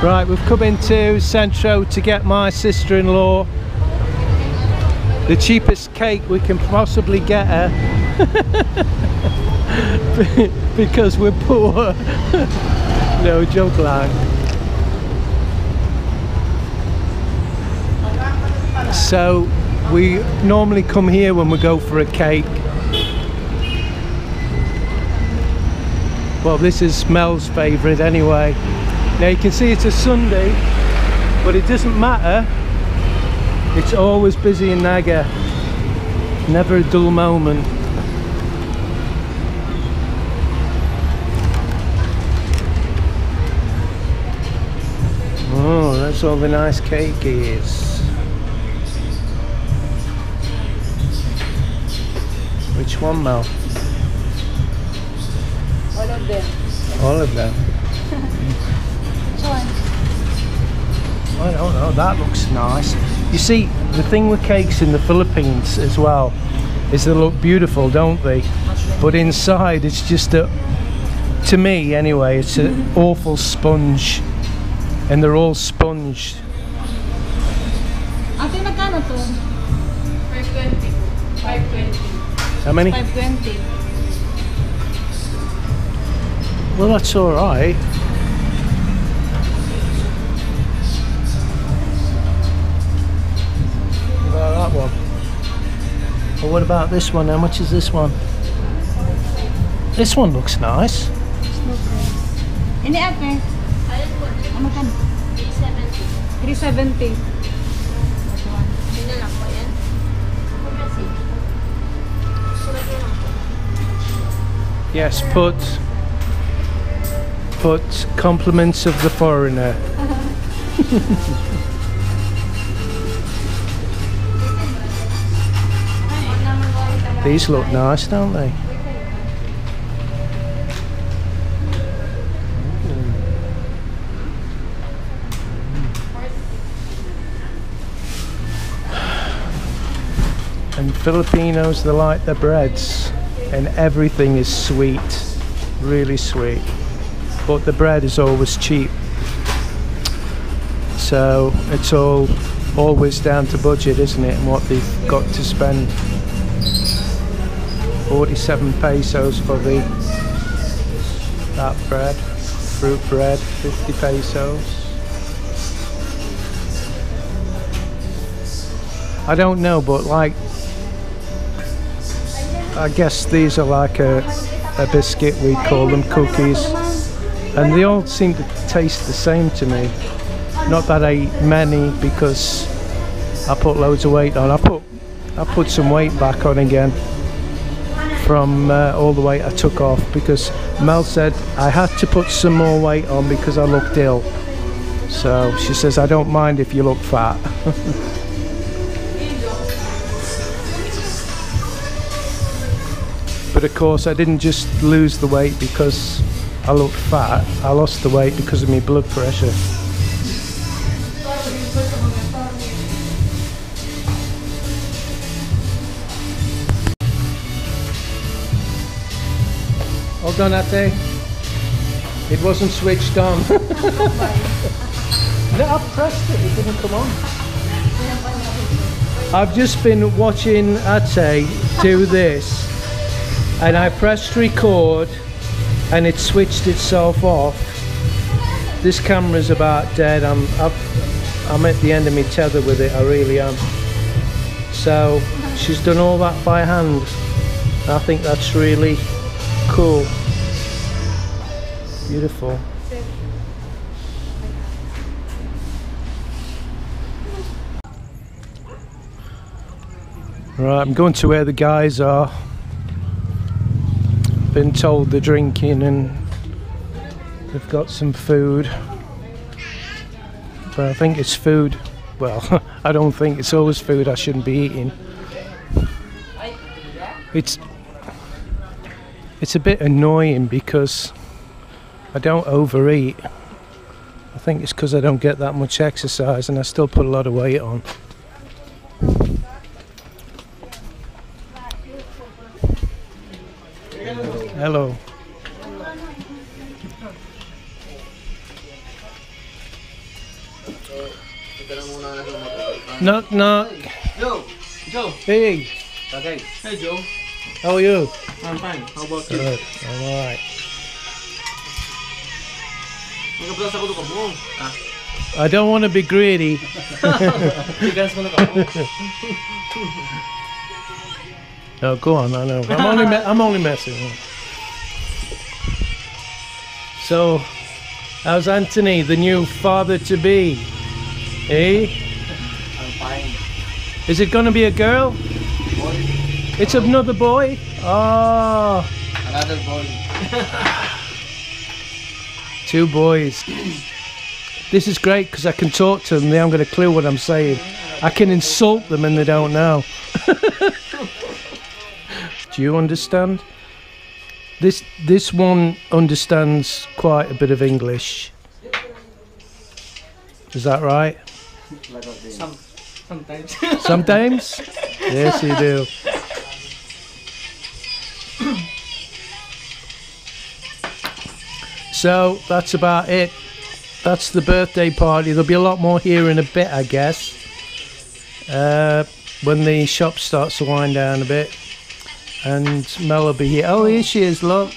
Right, we've come into Centro to get my sister-in-law the cheapest cake we can possibly get her because we're poor. No joke line. So we normally come here when we go for a cake. Well, this is Mel's favourite anyway. Now you can see it's a Sunday, but it doesn't matter. It's always busy in Naga. Never a dull moment. Oh, that's all the nice cake is. Which one, Mel? All of them. All of them? I don't know, that looks nice. You see, the thing with cakes in the Philippines as well is they look beautiful, don't they? But inside it's just a, to me anyway, it's an awful sponge. And they're all sponged. Ate, magkano to? 520. 520. How many? 520. Well, that's alright. What about that one? Well, what about this one? How much is this one? This one looks nice. Ini ate. Ano kan? 370. 370. Yes, put compliments of the foreigner. These look nice, don't they? And Filipinos, they like their breads, and everything is sweet, really sweet, but the bread is always cheap, so it's always down to budget, isn't it, and what they've got to spend. 47 pesos for that bread, fruit bread, 50 pesos. I don't know, but like, I guess these are like a biscuit, we call them cookies, and they all seem to taste the same to me. Not that I eat many because I put loads of weight on. I put some weight back on again from all the weight I took off, because Mel said I had to put some more weight on because I looked ill. So she says, I don't mind if you look fat. But of course I didn't just lose the weight because I looked fat, I lost the weight because of my blood pressure. Hold on, Ate. It wasn't switched on. No, I pressed it, it didn't come on. I've just been watching Ate do this, and I pressed record and it switched itself off. This camera's about dead. I'm at the end of my tether with it, I really am. So she's done all that by hand. I think that's really cool. Beautiful. Right, I'm going to where the guys are. Been told they're drinking and they've got some food, but I think it's food, well, I don't think, it's always food I shouldn't be eating. It's a bit annoying because I don't overeat. I think it's because I don't get that much exercise and I still put a lot of weight on. Hello. Knock knock. Joe! Joe! Hey, Okay. Hey Joe! how are you? I'm fine. How about you? Good. I'm alright. Magkablas ako doon ka mo. I don't want to be greedy. Tigas mo na ka mo. No, go on. I know. I'm only messing. So, how's Anthony, the new father to be? Eh? I'm fine. Is it going to be a girl? Boy. It's another boy. Oh, Another boy. 2 boys. This is great because I can talk to them. They haven't got a clue what I'm saying. I can insult them and they don't know. Do you understand? This one understands quite a bit of English. Is that right? Sometimes. Sometimes? Yes, you do. So that's about it. That's the birthday party. There'll be a lot more here in a bit, I guess. When the shop starts to wind down a bit. And Mel will be here. Oh, here she is, look.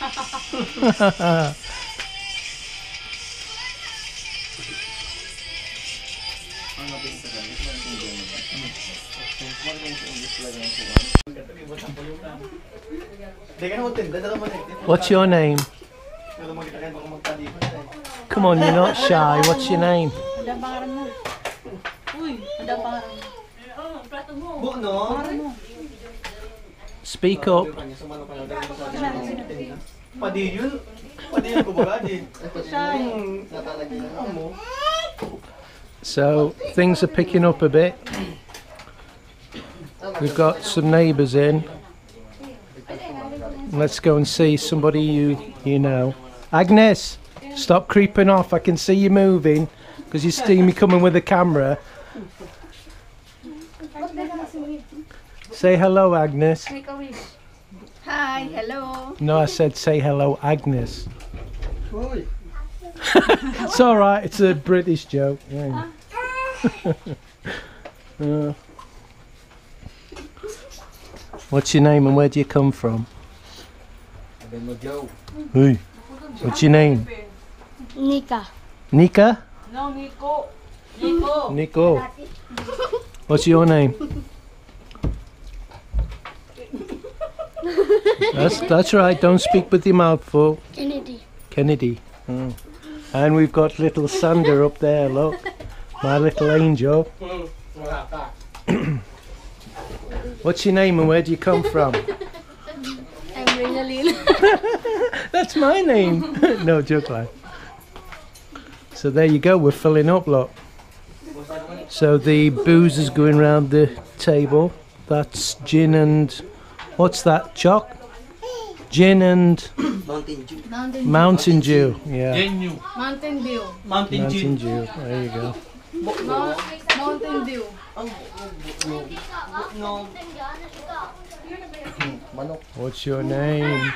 What's your name? Come on, you're not shy. What's your name? Speak up. So things are picking up a bit. We've got some neighbours in. Let's go and see somebody you know. Agnes, stop creeping off. I can see you moving because you see me coming with the camera. Say hello, Agnes. Hi, hello. No, I said say hello, Agnes. It's all right. It's a British joke. Yeah. What's your name and where do you come from? Joe. Hey, what's your name? Nika. Nika? No, Nico. Nico. Nico. What's your name? That's right. Don't speak with your mouth full. Kennedy. Kennedy. Oh. And we've got little Sander up there. Look, my little angel. What's your name and where do you come from? I'm Rinalil. That's my name. No joke, like. So there you go. We're filling up, look. So the booze is going round the table. That's gin and what's that? Choc? Gin and Mountain Dew. Yeah. Mountain Dew. Mountain Dew. There you go. Mountain Dew. What's your name?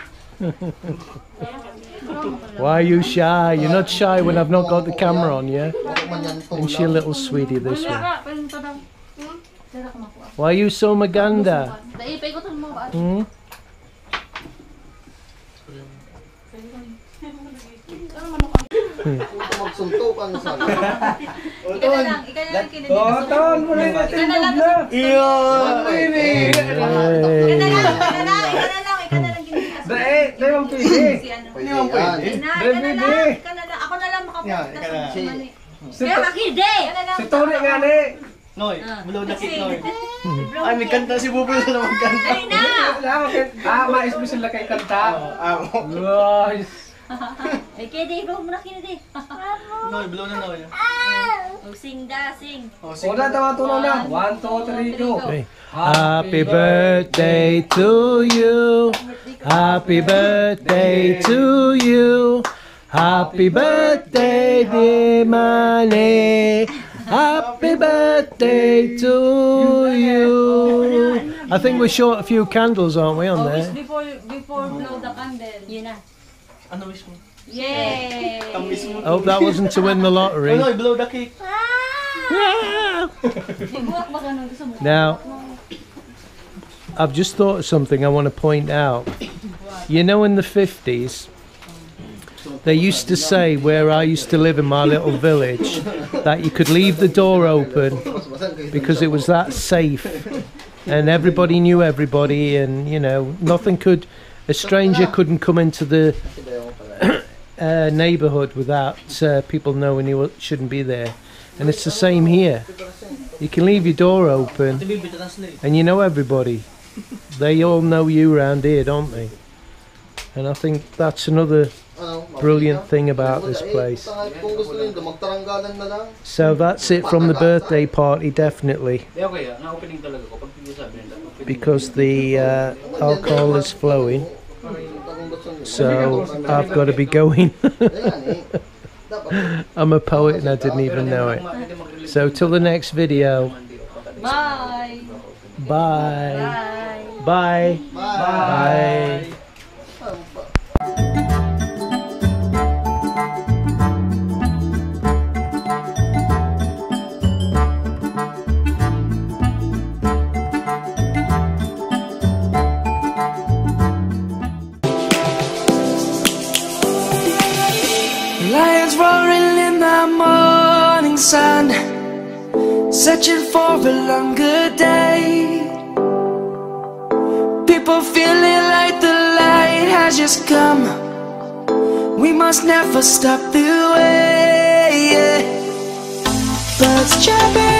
Why are you shy? You're not shy when I've not got the camera on, yeah? Isn't she a little sweetie, this one? Why are you so maganda? Hmm? Noy, blow the kit, Noy. Ay, may kanta si Buboy na naman kanta. Mais mo sila kay kanta. Eh, kaya blow mo na kinidi. Noy, blow na Noy. Sing da, sing. Una, tawa tunaw na. 1, 2, 3, go. Okay. Happy birthday to you. Happy birthday to you. Happy birthday, dear Manny. Happy birthday to you. I think we're short a few candles, aren't we, on there? Before blow the candle. Yun na. Ano wish mo? Yay! Ang wish mo. Hope that wasn't to win the lottery. Noy, blow the cake. Now, I've just thought of something I want to point out. You know, in the 50s, they used to say, where I used to live in my little village, that you could leave the door open because it was that safe, and everybody knew everybody, and you know, a stranger couldn't come into the neighborhood without people knowing he shouldn't be there. And it's the same here. You can leave your door open and you know everybody. They all know you around here, don't they? And I think that's another brilliant thing about this place. So that's it from the birthday party, definitely, because the alcohol is flowing, so I've got to be going. I'm a poet and I didn't even know it. So till the next video. Bye. Bye. Bye. Bye. Lions roaring in the morning sun, searching for a longer day. People feeling like the light has just come. We must never stop the way. Birds chirping